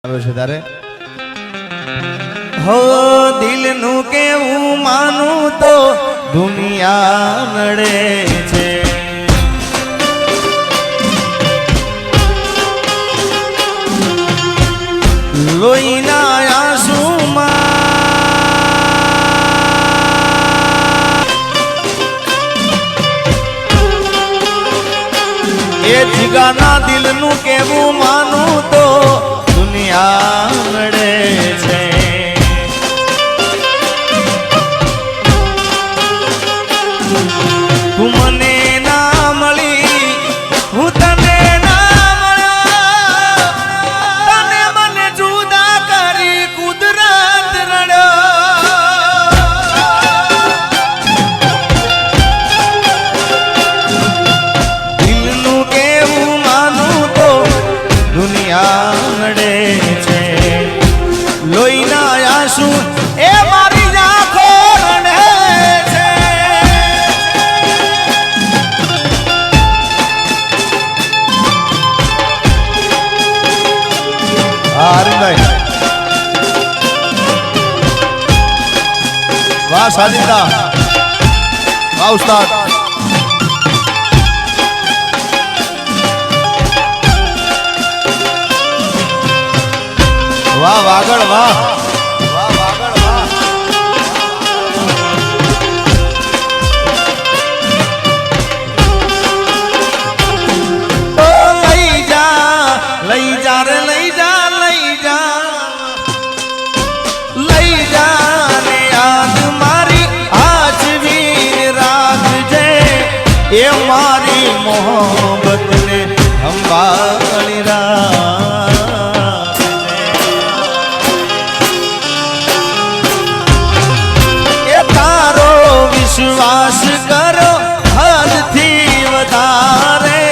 છે તારે હો દિલનું કેવું માનું તો દુનિયા નડે છે લોહીના આંસુમાં એ જીગાના દિલનું કેવું માનું તો દુનિયા નડે છે તું મને ના મળી હું તને ના મળ્યો તને મને જુદા કરી કુદરત રડ્યો દિલનું કેવું માનું તો દુનિયા નડે છે લોહીના આંસુ એ મારી આંખો રડે છે હરીભાઈ વાહ સાજિદા વાહ ઉસ્તાદ વાહ વાગડ વાહ વાહ વાગડ વાહ ઓ લઈ જા રે લઈ જા ને યાદ મારી આજવી રાખજે એ મારી મોહબ્બતને સંભાળી વિશ્વાસ કરો હદથી વધારે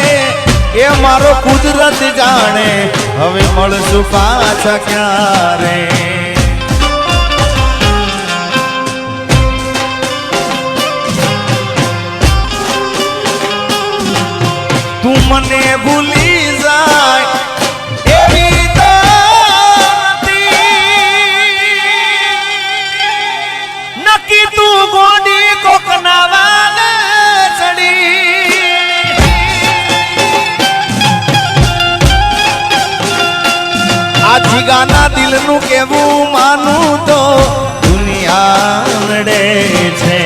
એ મારો કુદરત જાણે હવે મળશું પાછા ક્યારે તું મને ભૂલી જાય એવી તો નક્કી તું ગોડી કોકના વાલે ચડી આ જીગાના દિલનું કેવું માનું તો દુનિયા નડે છે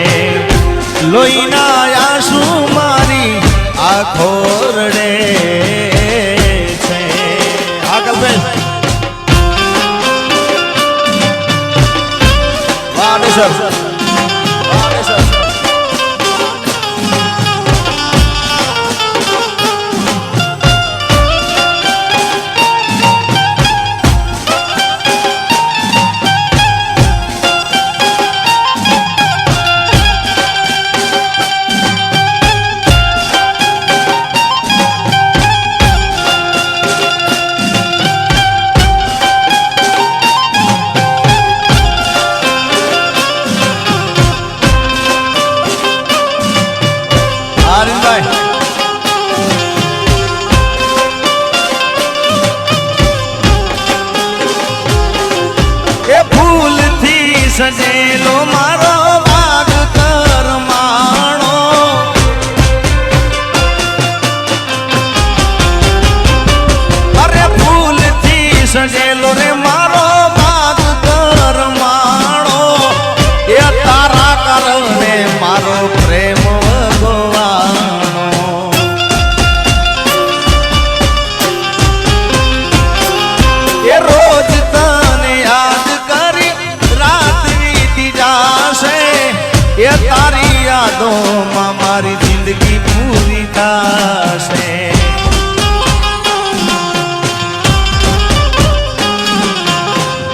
લોહીના આંસુ મારી આંખો રડે છે આગળ બેસ વાહ ને સર સજેલો મારો ભાગ કરમાણો અરે ફૂલથી સજેલો રે મારો ભાગ કરમાણો એ તારા કારણે મારો પ્રેમ ભગવાનો એ રોજ તને યાદ કરી એ તારી યાદોમાં મારી જિંદગી પૂરી થશે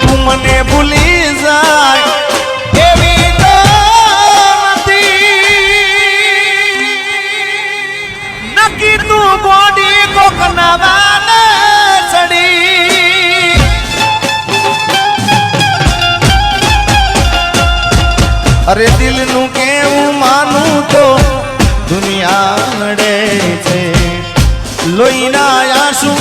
તું મને ભૂલી જાય એવી તો નથી નક્કી તું ગોડી કોકના વાલે ચડી અરે દિલનું કેવું માનું તો દુનિયા નડે છે લોહીના આંસુ